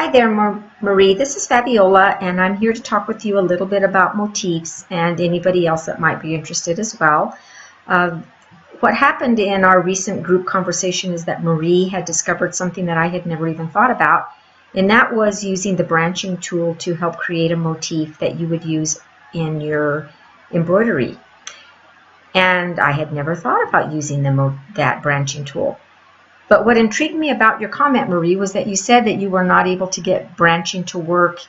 Hi there, Marie. This is Faviola, and I'm here to talk with you a little bit about motifs and anybody else that might be interested as well. What happened in our recent group conversation is that Marie had discovered something that I had never even thought about, and that was using the branching tool to help create a motif that you would use in your embroidery. And I had never thought about using that branching tool. But what intrigued me about your comment, Marie, was that you said that you were not able to get branching to work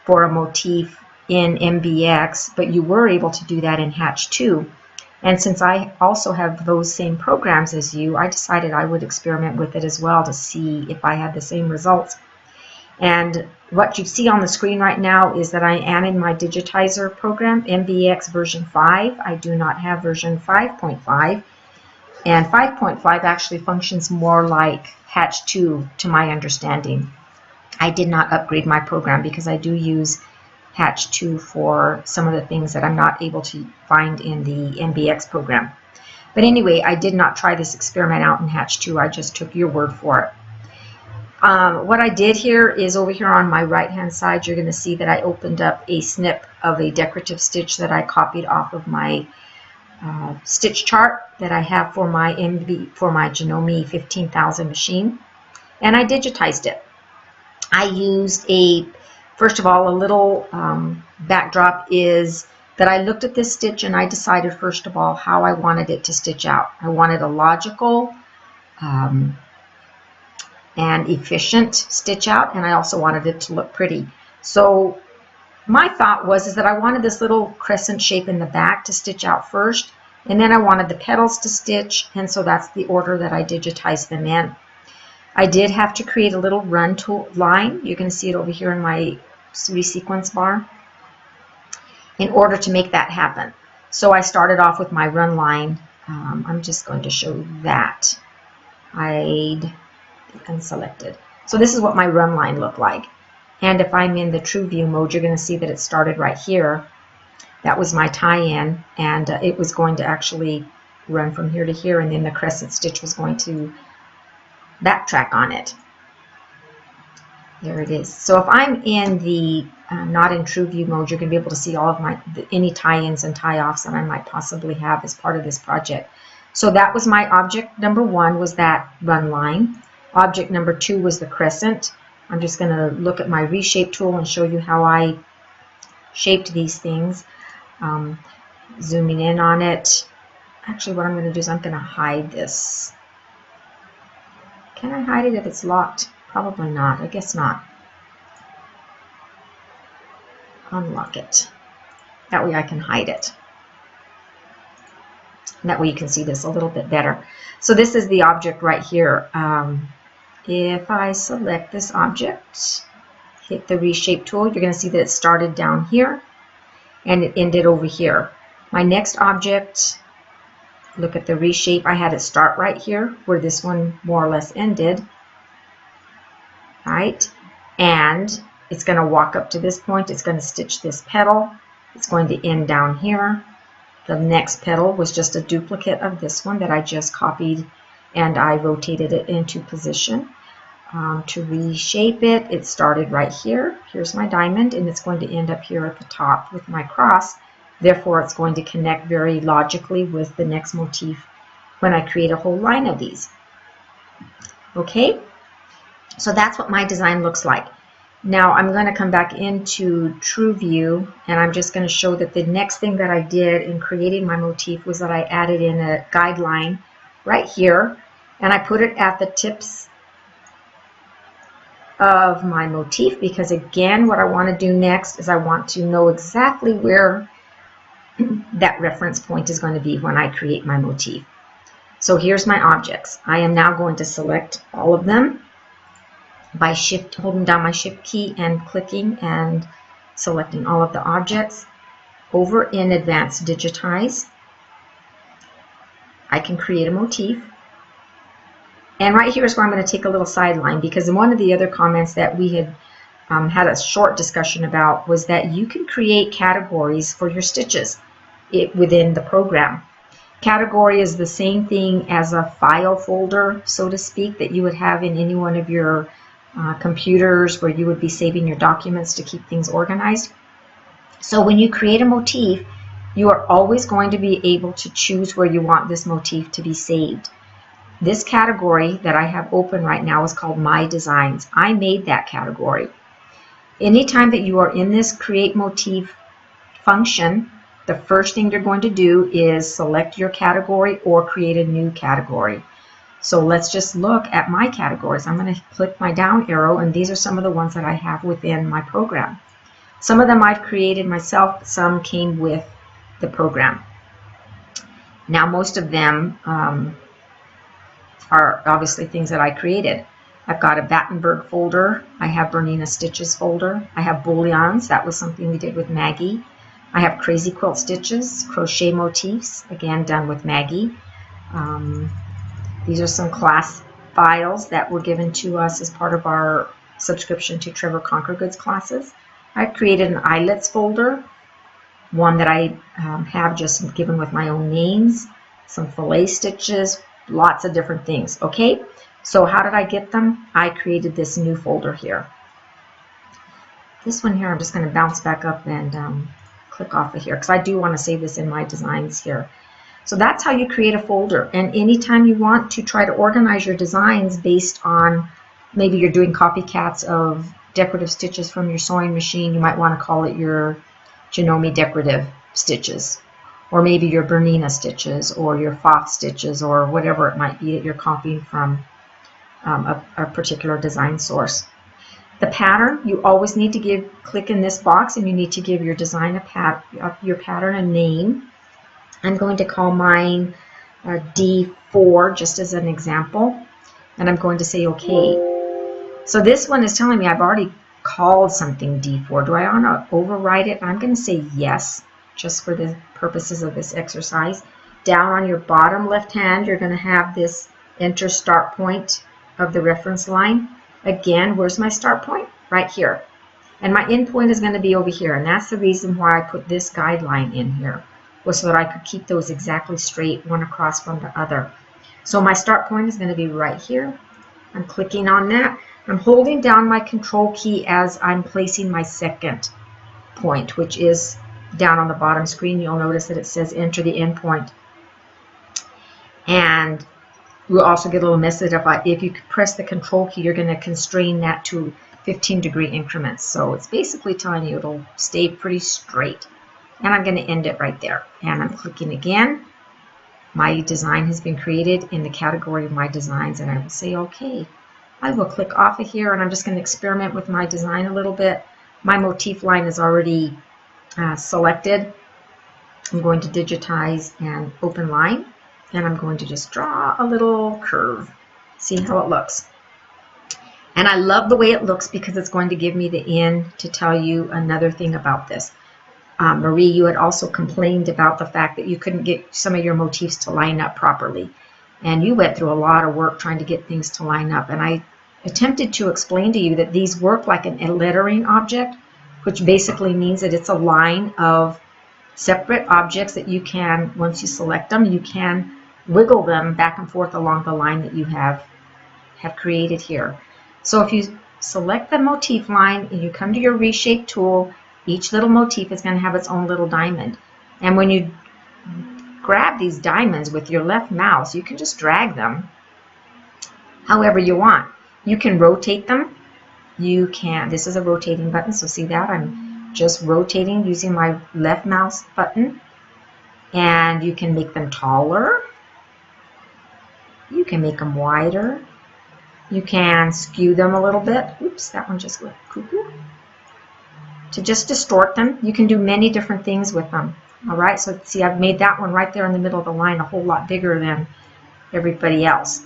for a motif in MBX, but you were able to do that in Hatch 2. And since I also have those same programs as you, I decided I would experiment with it as well to see if I had the same results. And what you see on the screen right now is that I am in my digitizer program, MBX version 5. I do not have version 5.5. And 5.5 actually functions more like Hatch 2 to my understanding. I did not upgrade my program because I do use Hatch 2 for some of the things that I'm not able to find in the MBX program. But anyway, I did not try this experiment out in Hatch 2. I just took your word for it. What I did here is over here on my right hand side, you're going to see that I opened up a snip of a decorative stitch that I copied off of my stitch chart that I have for my Janome 15,000 machine, and I digitized it. I used first of all, a little backdrop is that I looked at this stitch and I decided first of all how I wanted it to stitch out. I wanted a logical and efficient stitch out, and I also wanted it to look pretty. So my thought was that I wanted this little crescent shape in the back to stitch out first, and then I wanted the petals to stitch, and so that's the order that I digitized them in. I did have to create a little run line. You can see it over here in my resequence bar in order to make that happen. So I started off with my run line. I'm just going to show that. I'd unselected. So this is what my run line looked like. And if I'm in the true view mode, you're going to see that it started right here. That was my tie-in, and it was going to actually run from here to here, and then the crescent stitch was going to backtrack on it. There it is. So if I'm in the not in true view mode, you're going to be able to see all of any tie-ins and tie-offs that I might possibly have as part of this project. So that was my object number 1, was that run line. Object number 2 was the crescent. I'm just going to look at my reshape tool and show you how I shaped these things. Zooming in on it. Actually, what I'm going to do is I'm going to hide this. Can I hide it if it's locked? Probably not. I guess not. Unlock it. That way I can hide it. And that way you can see this a little bit better. So this is the object right here. If I select this object, hit the reshape tool, you're going to see that it started down here and it ended over here. My next object, look at the reshape. I had it start right here where this one more or less ended. Right? And it's going to walk up to this point. It's going to stitch this petal. It's going to end down here. The next petal was just a duplicate of this one that I just copied, and I rotated it into position. To reshape it, it started right here. Here's my diamond, and it's going to end up here at the top with my cross. Therefore, it's going to connect very logically with the next motif when I create a whole line of these. Okay, so that's what my design looks like. Now I'm going to come back into True View, and I'm just going to show that the next thing that I did in creating my motif was that I added in a guideline right here, and I put it at the tips of my motif, because again, what I want to do next is I want to know exactly where that reference point is going to be when I create my motif. So here's my objects. I am now going to select all of them by holding down my shift key and clicking and selecting all of the objects. Over in Advanced Digitize, I can create a motif. And right here is where I'm going to take a little sideline, because in one of the other comments that we had had a short discussion about was that you can create categories for your stitches within the program. Category is the same thing as a file folder, so to speak, that you would have in any one of your computers where you would be saving your documents to keep things organized. So when you create a motif, you are always going to be able to choose where you want this motif to be saved. This category that I have open right now is called My Designs. I made that category. Anytime that you are in this Create Motif function, the first thing you're going to do is select your category or create a new category. So let's just look at my categories. I'm going to click my down arrow, and these are some of the ones that I have within my program. Some of them I've created myself, some came with the program. Now most of them are obviously things that I created. I've got a Battenberg folder, I have Bernina Stitches folder, I have Bullions, that was something we did with Maggie. I have Crazy Quilt Stitches, Crochet Motifs, again done with Maggie. These are some class files that were given to us as part of our subscription to Trevor Conquergood's classes. I've created an eyelets folder, one that I have just given with my own names, some fillet stitches, lots of different things. Okay, so how did I get them? I created this new folder here. This one here, I'm just going to bounce back up and click off of here because I do want to save this in my designs here. So that's how you create a folder. And anytime you want to try to organize your designs based on, maybe you're doing copycats of decorative stitches from your sewing machine, you might want to call it your Janome decorative stitches, or maybe your Bernina stitches or your Foth stitches or whatever it might be that you're copying from a particular design source. The pattern, you always need to click in this box and you need to give your design your pattern a name. I'm going to call mine D4 just as an example, and I'm going to say OK. So this one is telling me I've already called something D4. Do I want to override it? I'm going to say yes, just for the purposes of this exercise. Down on your bottom left hand, you're going to have this enter start point of the reference line. Again, where's my start point? Right here. And my end point is going to be over here, and that's the reason why I put this guideline in here, was so that I could keep those exactly straight, one across from the other. So my start point is going to be right here. I'm clicking on that. I'm holding down my control key as I'm placing my second point, which is down on the bottom screen. You'll notice that it says enter the end point. And we'll also get a little message if you press the control key, you're going to constrain that to 15-degree increments. So it's basically telling you it'll stay pretty straight. And I'm going to end it right there. And I'm clicking again. My design has been created in the category of my designs, and I will say OK. I will click off of here, and I'm just going to experiment with my design a little bit. My motif line is already selected. I'm going to digitize and open line, and I'm going to just draw a little curve. See how it looks. And I love the way it looks because it's going to give me the end to tell you another thing about this. Marie, you had also complained about the fact that you couldn't get some of your motifs to line up properly. And you went through a lot of work trying to get things to line up. And I attempted to explain to you that these work like a lettering object, which basically means that it's a line of separate objects that you can, once you select them, you can wiggle them back and forth along the line that you have created here. So if you select the motif line and you come to your reshape tool, each little motif is going to have its own little diamond. And when you grab these diamonds with your left mouse, you can just drag them however you want. You can rotate them. You can, this is a rotating button, so see that? I'm just rotating using my left mouse button. And you can make them taller. You can make them wider. You can skew them a little bit. Oops, that one just went cuckoo. To just distort them. You can do many different things with them. All right, so see, I've made that one right there in the middle of the line a whole lot bigger than everybody else.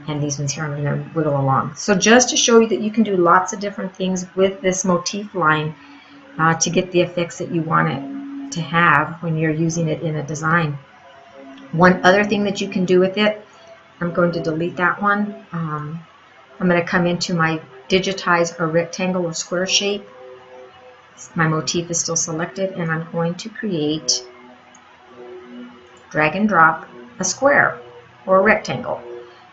And these ones here I'm going to wiggle along. So just to show you that you can do lots of different things with this motif line to get the effects that you want it to have when you're using it in a design. One other thing that you can do with it, I'm going to delete that one. I'm going to come into my digitize a rectangle or square shape. My motif is still selected, and I'm going to create, drag and drop, a square or a rectangle.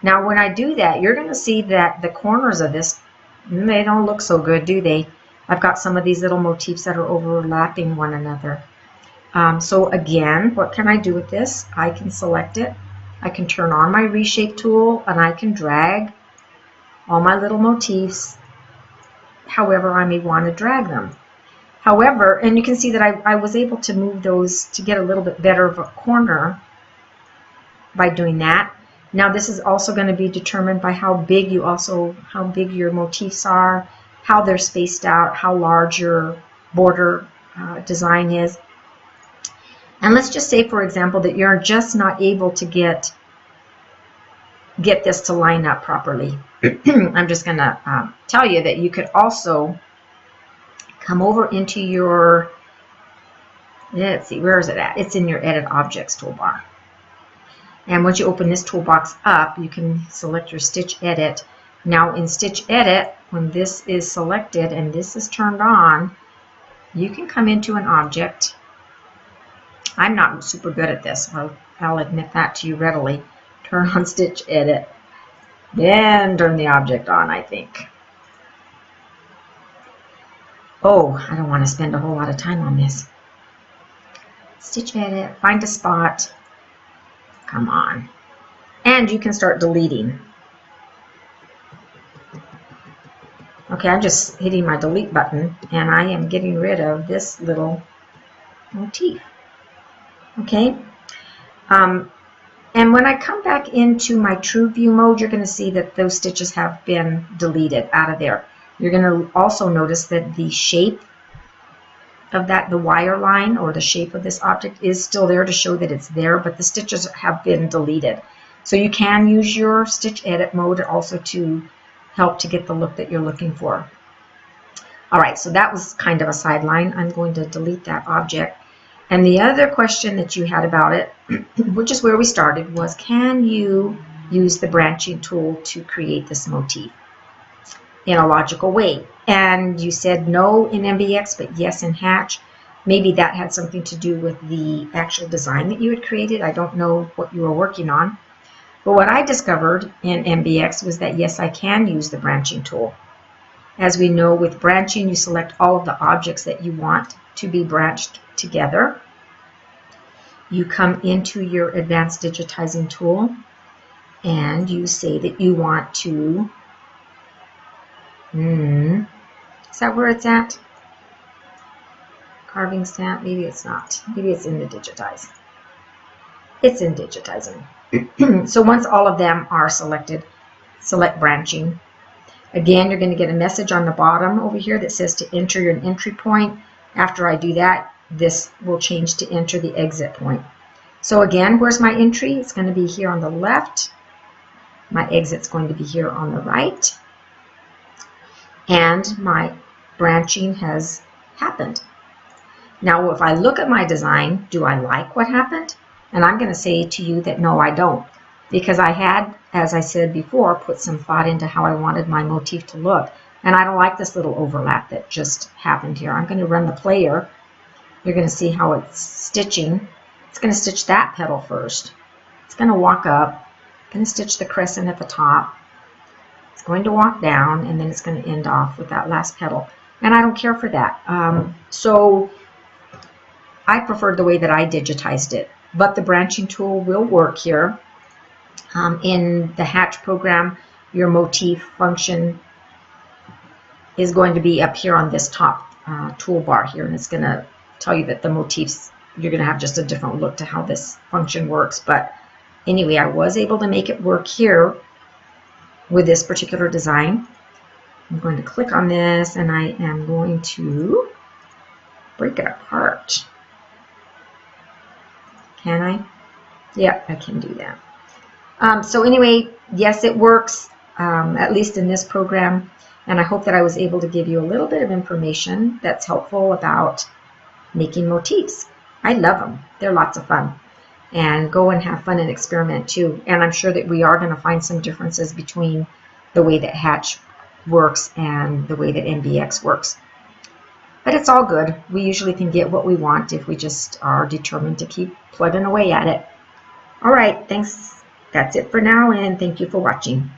Now when I do that, you're going to see that the corners of this They don't look so good, do they? I've got some of these little motifs that are overlapping one another. So again, what can I do with this? I can select it. I can turn on my reshape tool and I can drag all my little motifs however I may want to drag them. However, and you can see that I was able to move those to get a little bit better of a corner by doing that. Now this is also going to be determined by how big your motifs are, how they're spaced out, how large your border design is. And let's just say, for example, that you're just not able to get this to line up properly. I'm just going to tell you that you could also come over into your, let's see, where is it at? It's in your Edit Objects toolbar. And once you open this toolbox up, you can select your Stitch Edit. Now in Stitch Edit, when this is selected and this is turned on, you can come into an object. I'm not super good at this. I'll admit that to you readily. Turn on Stitch Edit. Then turn the object on, I think. Oh, I don't want to spend a whole lot of time on this. Stitch Edit, find a spot. Come on. And you can start deleting. Okay, I'm just hitting my delete button and I am getting rid of this little motif. Okay. And when I come back into my true view mode, you're going to see that those stitches have been deleted out of there. You're going to also notice that the shape of the wire line or the shape of this object is still there to show that it's there, but the stitches have been deleted. So you can use your Stitch Edit mode also to help to get the look that you're looking for. All right, so that was kind of a sideline. I'm going to delete that object. And the other question that you had about it, which is where we started, was can you use the branching tool to create this motif in a logical way? And you said no in MBX, but yes in Hatch. Maybe that had something to do with the actual design that you had created. I don't know what you were working on. But what I discovered in MBX was that yes, I can use the branching tool. As we know, with branching, you select all of the objects that you want to be branched together. You come into your advanced digitizing tool and you say that you want to, is that where it's at? Carving stamp, maybe it's not. Maybe it's in the digitize. It's in digitizing. So once all of them are selected, select branching. Again, you're going to get a message on the bottom over here that says to enter your entry point. After I do that, this will change to enter the exit point. So again, where's my entry? It's going to be here on the left. My exit's going to be here on the right. And my branching has happened. Now, if I look at my design, do I like what happened? And I'm going to say to you that no, I don't. Because I had, as I said before, put some thought into how I wanted my motif to look. And I don't like this little overlap that just happened here. I'm going to run the player. You're going to see how it's stitching. It's going to stitch that petal first. It's going to walk up. It's going to stitch the crescent at the top. It's going to walk down, and then it's going to end off with that last petal. And I don't care for that. So I preferred the way that I digitized it. But the branching tool will work here. In the Hatch program, your motif function is going to be up here on this top toolbar here, and it's going to tell you that the motifs, you're going to have just a different look to how this function works. But anyway, I was able to make it work here with this particular design. I'm going to click on this, and I am going to break it apart. Can I? Yeah, I can do that. So anyway, yes, it works, at least in this program, and I hope that I was able to give you a little bit of information that's helpful about making motifs. I love them. They're lots of fun. And go and have fun and experiment too. And I'm sure that we are going to find some differences between the way that Hatch works and the way that MBX works. But it's all good. We usually can get what we want if we just are determined to keep plugging away at it. All right, thanks. That's it for now, and thank you for watching.